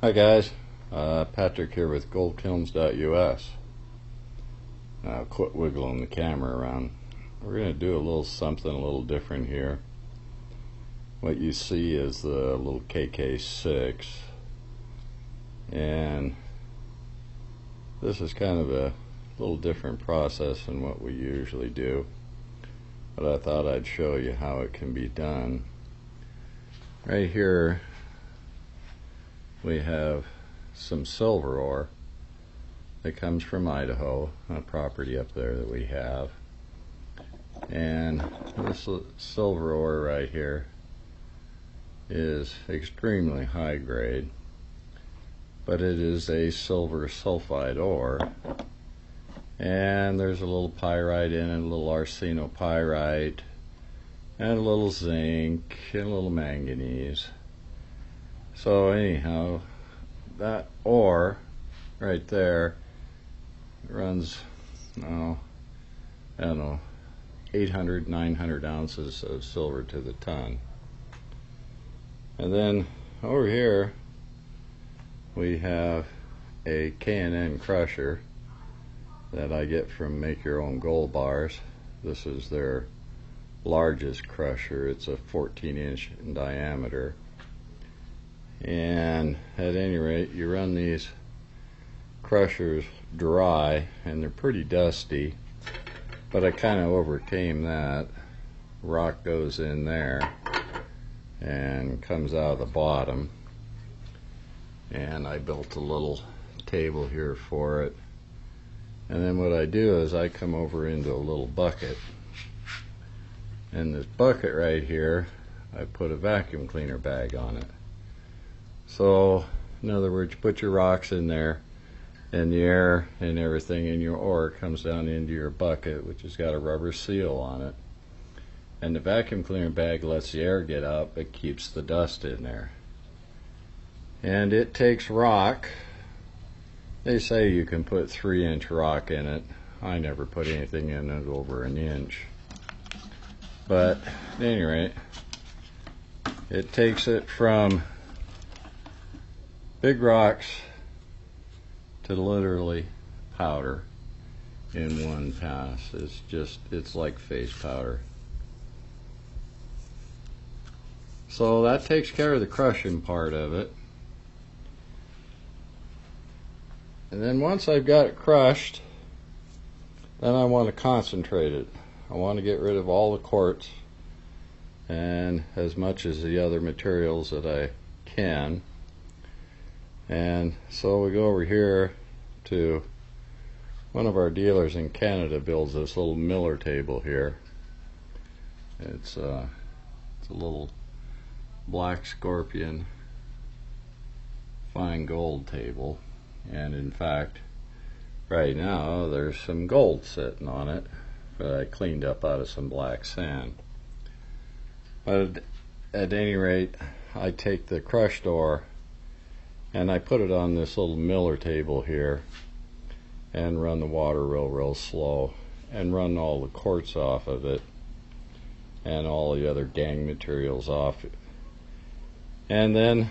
Hi guys, Patrick here with goldkilns.us. Now quit wiggling the camera around. We're going to do a little something a little different here. What you see is the little KK6, and this is kind of a little different process than what we usually do, but I thought I'd show you how it can be done. Right here we have some silver ore that comes from Idaho, a property up there that we have. And this silver ore right here is extremely high grade, but it is a silver sulfide ore, and there's a little pyrite in it, a little arsenopyrite, and a little zinc, and a little manganese. So anyhow, that ore right there runs, I don't know, 800, 900 ounces of silver to the ton. And then over here we have a K&N crusher that I get from Make Your Own Gold Bars. This is their largest crusher. It's a 14-inch in diameter. And at any rate, you run these crushers dry and they're pretty dusty, but I kind of overcame that. Rock goes in there and comes out of the bottom, and I built a little table here for it. And then what I do is I come over into a little bucket, and this bucket right here, I put a vacuum cleaner bag on it. So in other words, you put your rocks in there, and the air and everything in your ore comes down into your bucket, which has got a rubber seal on it. And the vacuum cleaner bag lets the air get out, but keeps the dust in there. And it takes rock. They say you can put 3-inch rock in it. I never put anything in it over an inch. But at any rate, it takes it from big rocks to literally powder in one pass. It's like face powder. So that takes care of the crushing part of it. And then once I've got it crushed, then I want to concentrate it. I want to get rid of all the quartz and as much as the other materials that I can. And so we go over here to one of our dealers in Canada. Builds this little miller table here. It's a little black scorpion fine gold table, and in fact right now there's some gold sitting on it that I cleaned up out of some black sand. But at any rate, I take the crushed ore and I put it on this little miller table here and run the water real slow and run all the quartz off of it and all the other gang materials off. And then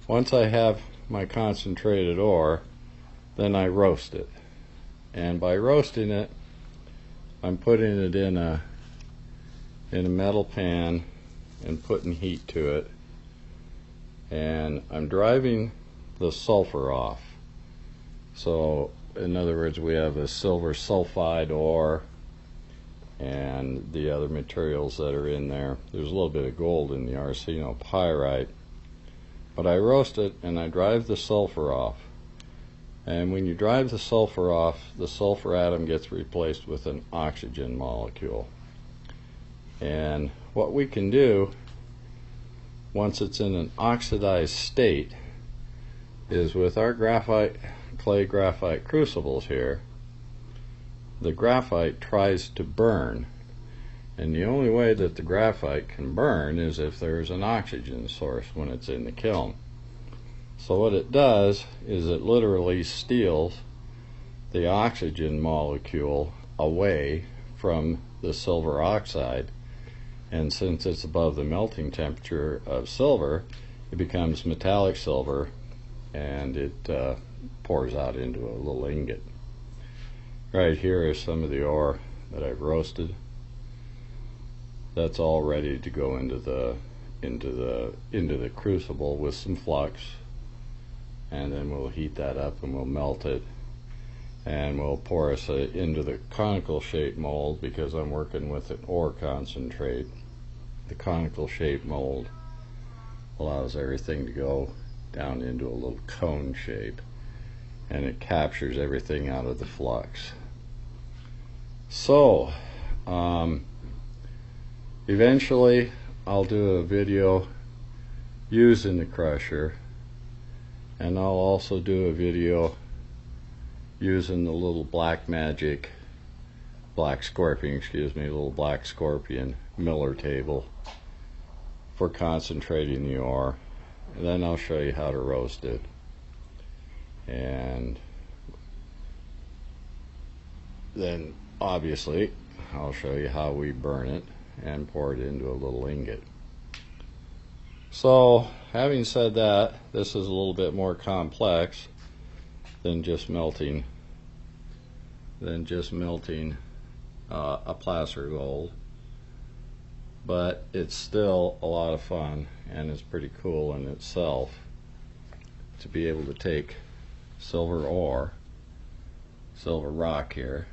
once I have my concentrated ore, then I roast it. And by roasting it, I'm putting it in a metal pan and putting heat to it. And I'm driving the sulfur off. So in other words, we have a silver sulfide ore and the other materials that are in there. There's a little bit of gold in the arsenopyrite, but I roast it and I drive the sulfur off. And when you drive the sulfur off, the sulfur atom gets replaced with an oxygen molecule. And what we can do once it's in an oxidized state is, with our clay graphite crucibles here, the graphite tries to burn, and the only way that the graphite can burn is if there's an oxygen source when it's in the kiln. So what it does is it literally steals the oxygen molecule away from the silver oxide, and since it's above the melting temperature of silver, it becomes metallic silver, and it pours out into a little ingot. Right here is some of the ore that I've roasted. That's all ready to go into the crucible with some flux, and then we'll heat that up and we'll melt it, and we'll pour us into the conical shape mold, because I'm working with an ore concentrate. The conical shape mold allows everything to go down into a little cone shape, and it captures everything out of the flux. So eventually I'll do a video using the crusher, and I'll also do a video using the little black scorpion miller table for concentrating the ore. And then I'll show you how to roast it, and then obviously I'll show you how we burn it and pour it into a little ingot. So having said that, this is a little bit more complex than just melting a placer gold, but it's still a lot of fun, and it's pretty cool in itself to be able to take silver ore, silver rock here.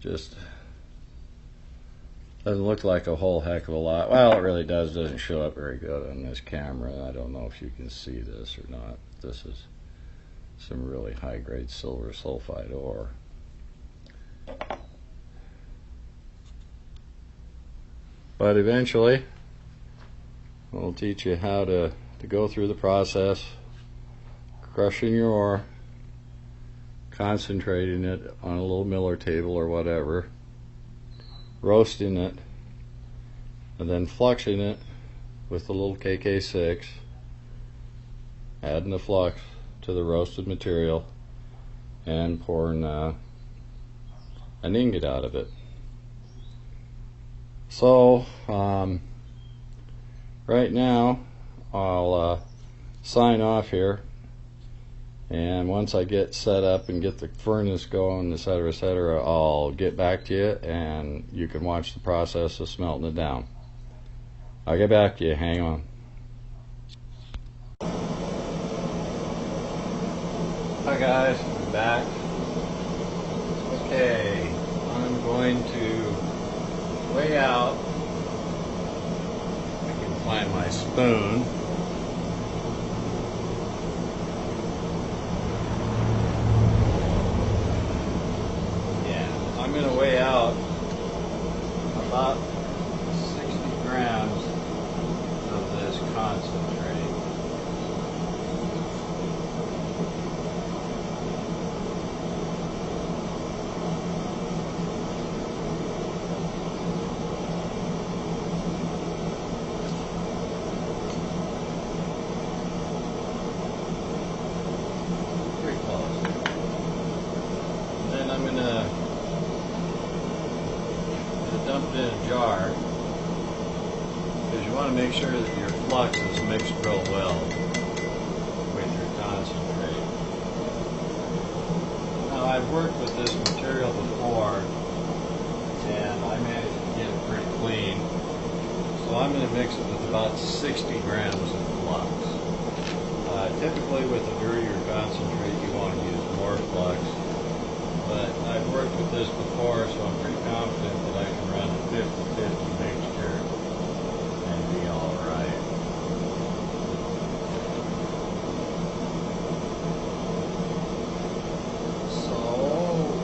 Just doesn't look like a whole heck of a lot. Well, it really does. Doesn't show up very good on this camera. I don't know if you can see this or not. This is some really high-grade silver sulfide ore. But eventually, we'll teach you how to go through the process, crushing your ore, concentrating it on a little miller table or whatever, roasting it, and then fluxing it with a little KK6, adding the flux to the roasted material, and pouring an ingot out of it. So right now I'll sign off here, and once I get set up and get the furnace going, etc., I'll get back to you, and you can watch the process of smelting it down. I'll get back to you. Hang on. Hi guys, I'm back. Okay, I'm going to weigh out. I can find my spoon. I'm going to weigh out about 60 grams of this concentrate. Pretty close. And then I'm going to dump it in a jar, because you want to make sure that your flux is mixed real well with your concentrate. Now, I've worked with this material before, and I managed to get it pretty clean, so I'm going to mix it with about 60 grams of flux. Typically with a dirtier concentrate you want to use more flux, but I've worked with this before, so I'm pretty confident that I can run a 50-50 mixture and be alright. So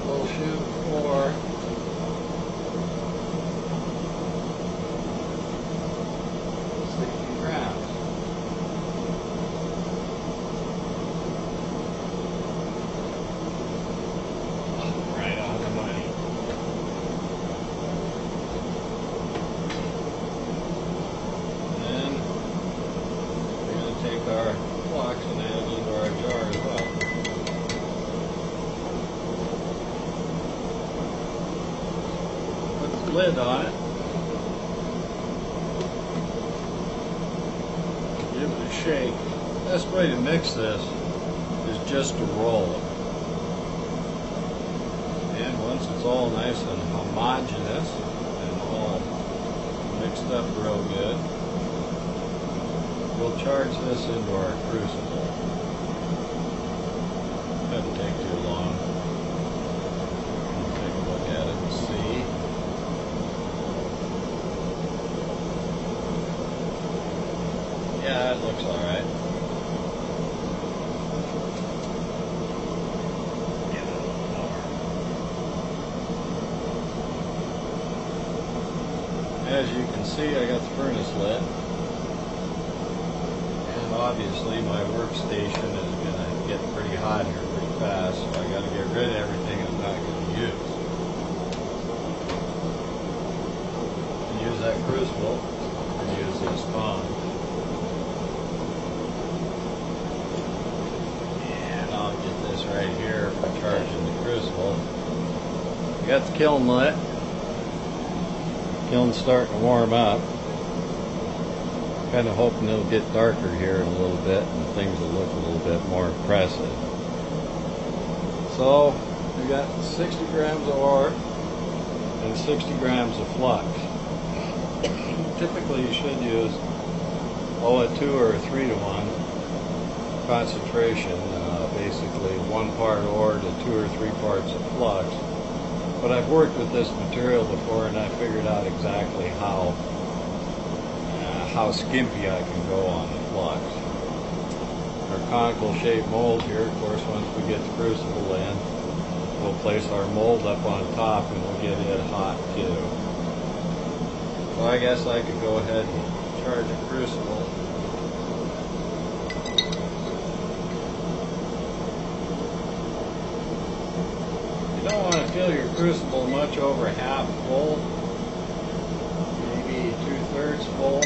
we'll shoot for 60 grams. Our flux and add it into our jar as well. Put the lid on it. shake. The best way to mix this is just to roll it. And once it's all nice and homogeneous and all mixed up real good, we'll charge this into our crucible. Doesn't take too long. We'll take a look at it and see. Yeah, it looks alright. As you can see, I got the furnace lit, and obviously my workstation is going to get pretty hot here pretty fast, so I got to get rid of everything I'm not going to use. And use that crucible, and use these tongs. And I'll get this right here for charging the crucible. I got the kiln lit. Kiln's starting to warm up. Kind of hoping it'll get darker here in a little bit and things will look a little bit more impressive. So we got 60 grams of ore and 60 grams of flux. Typically you should use a 2 or a 3 to 1 concentration, basically 1 part ore to 2 or 3 parts of flux. But I've worked with this material before and I figured out exactly how skimpy I can go on the flux. Our conical shaped mold here, of course, once we get the crucible in, we'll place our mold up on top and we'll get it hot too. So I guess I could go ahead and charge a crucible. You don't want to fill your crucible much over half full, maybe 2/3 full,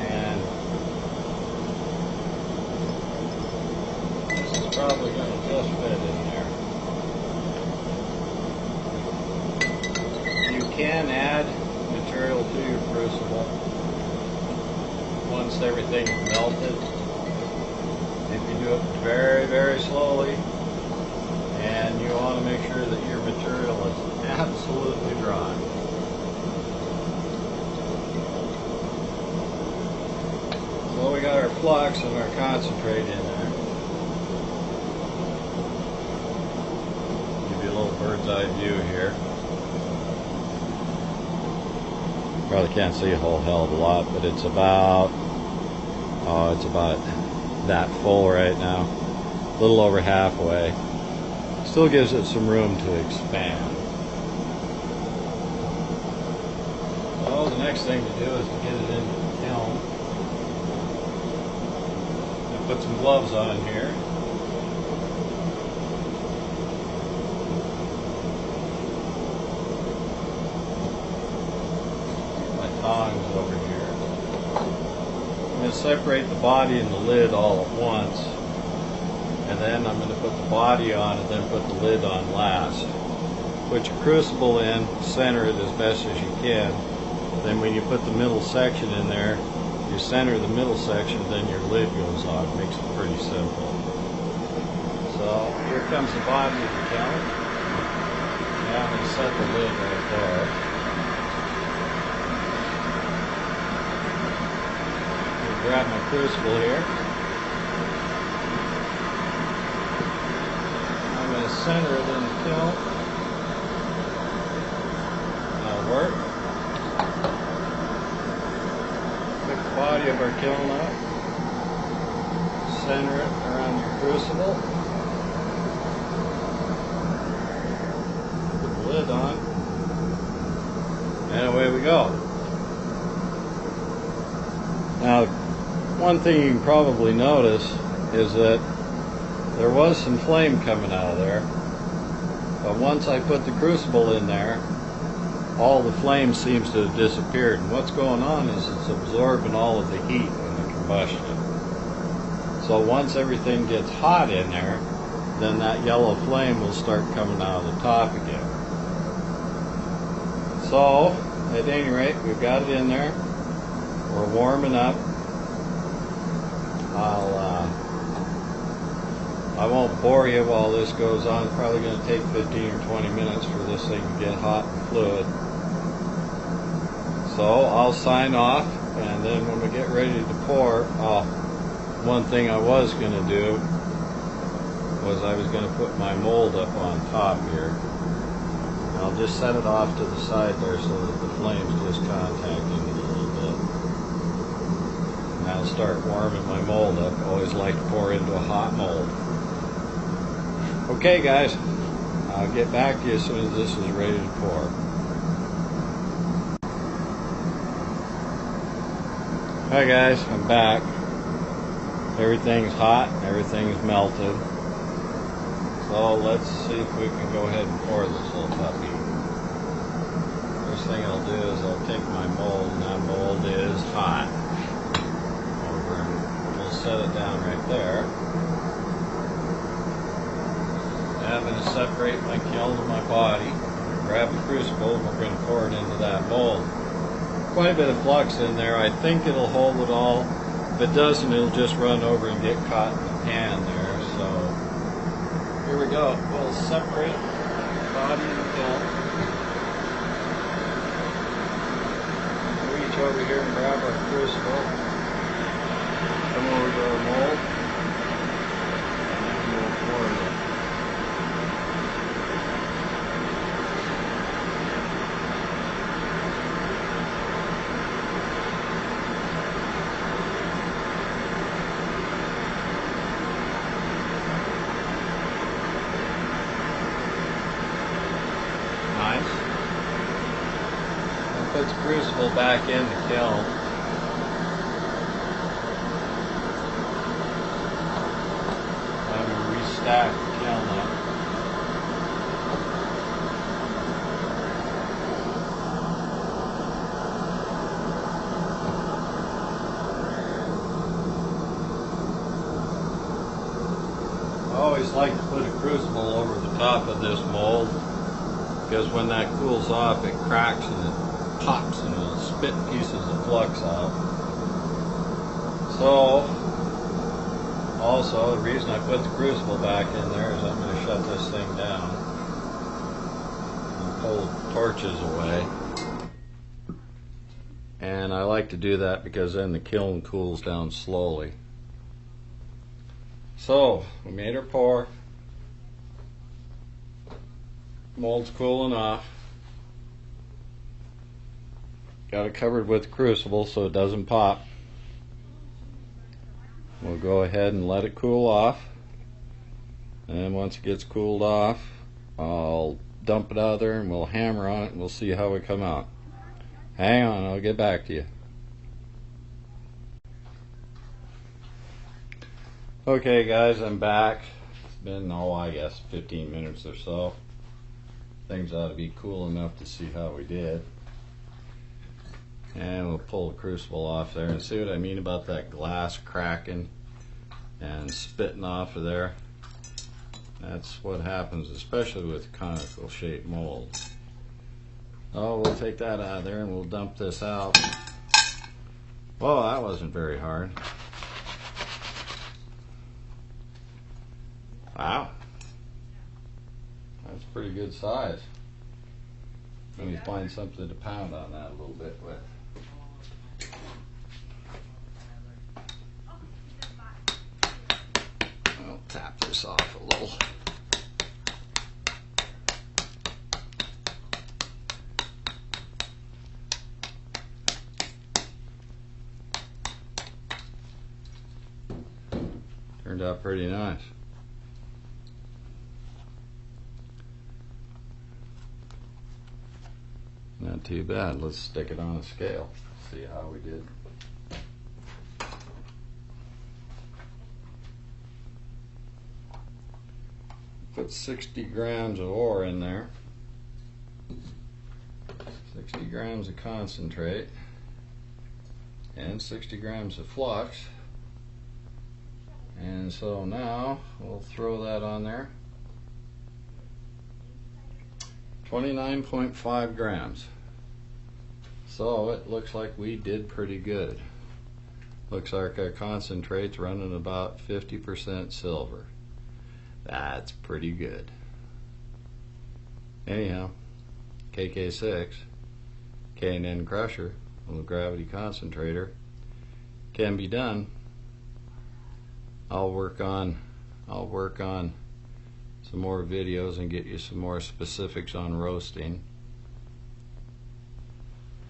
and this is probably going to just fit in there. You can add material to your crucible once everything is melted. If you do it very, very slowly, and you want to make sure that your material is absolutely dry. So we got our flux and our concentrate in there. Give you a little bird's eye view here. Probably can't see a whole hell of a lot, but it's about that full right now. A little over halfway. Still gives it some room to expand. Well, the next thing to do is to get it into the kiln. I put some gloves on here. My tongs over here. I'm going to separate the body and the lid all at once. And then I'm going to put the body on and then put the lid on last. Put your crucible in, center it as best as you can. Then when you put the middle section in there, you center the middle section, then your lid goes on. Makes it pretty simple. So here comes the body of the kiln. Now I'm going to set the lid right there. I'm going to grab my crucible here. Center it in the kiln. That'll work. Pick the body of our kiln up. Center it around your crucible. Put the lid on. And away we go. Now, one thing you can probably notice is that there was some flame coming out of there, but once I put the crucible in there, all the flame seems to have disappeared. And what's going on is it's absorbing all of the heat in the combustion. So once everything gets hot in there, then that yellow flame will start coming out of the top again. So, at any rate, we've got it in there. We're warming up. I won't bore you while this goes on. It's probably going to take 15 or 20 minutes for this thing to get hot and fluid. So I'll sign off, and then when we get ready to pour, one thing I was going to do was I was going to put my mold up on top here. And I'll just set it off to the side there so that the flame's just contacting it a little bit. And I'll start warming my mold up. I always like to pour into a hot mold. Okay guys, I'll get back to you as soon as this is ready to pour. Hi guys, I'm back. Everything's hot, everything's melted. So let's see if we can go ahead and pour this little puppy. First thing I'll do is I'll take my mold, and that mold is hot. Over, and we'll set it down right there. I'm going to separate my kiln and my body, grab the crucible, and we're going to pour it into that mold. Quite a bit of flux in there. I think it'll hold it all. If it doesn't, it'll just run over and get caught in the pan there. So here we go. We'll separate the body and the kiln. Reach over here and grab our crucible. Come over to our mold. And we'll pour it in. Nice. And put the crucible back in the kiln. And we restack the kiln up. I always like to put a crucible over the top of this mold, because when that cools off, it cracks and it pops and it'll spit pieces of flux out. So, also, the reason I put the crucible back in there is I'm going to shut this thing down and pull the torches away. And I like to do that because then the kiln cools down slowly. So, we made our pour. Mold's cooling off. Got it covered with crucible so it doesn't pop. We'll go ahead and let it cool off. And once it gets cooled off, I'll dump it out of there and we'll hammer on it and we'll see how we come out. Hang on, I'll get back to you. Okay guys, I'm back. It's been, I guess 15 minutes or so. Things ought to be cool enough to see how we did. And we'll pull the crucible off there and see what I mean about that glass cracking and spitting off of there. That's what happens, especially with conical shaped molds. Oh, we'll take that out of there and we'll dump this out. Well, that wasn't very hard. Wow. That's pretty good size. Let me find something to pound on that a little bit with. I'll tap this off a little. Turned out pretty nice. Not too bad. Let's stick it on a scale. See how we did. Put 60 grams of ore in there. 60 grams of concentrate. And 60 grams of flux. And so now we'll throw that on there. 29.5 grams. So it looks like we did pretty good. Looks like our concentrate's running about 50% silver. That's pretty good. Anyhow, KK6, K&N crusher, low gravity concentrator, can be done. I'll work on some more videos and get you some more specifics on roasting,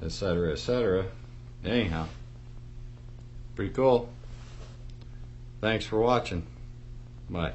etc., etc. Anyhow, pretty cool. Thanks for watching. Bye.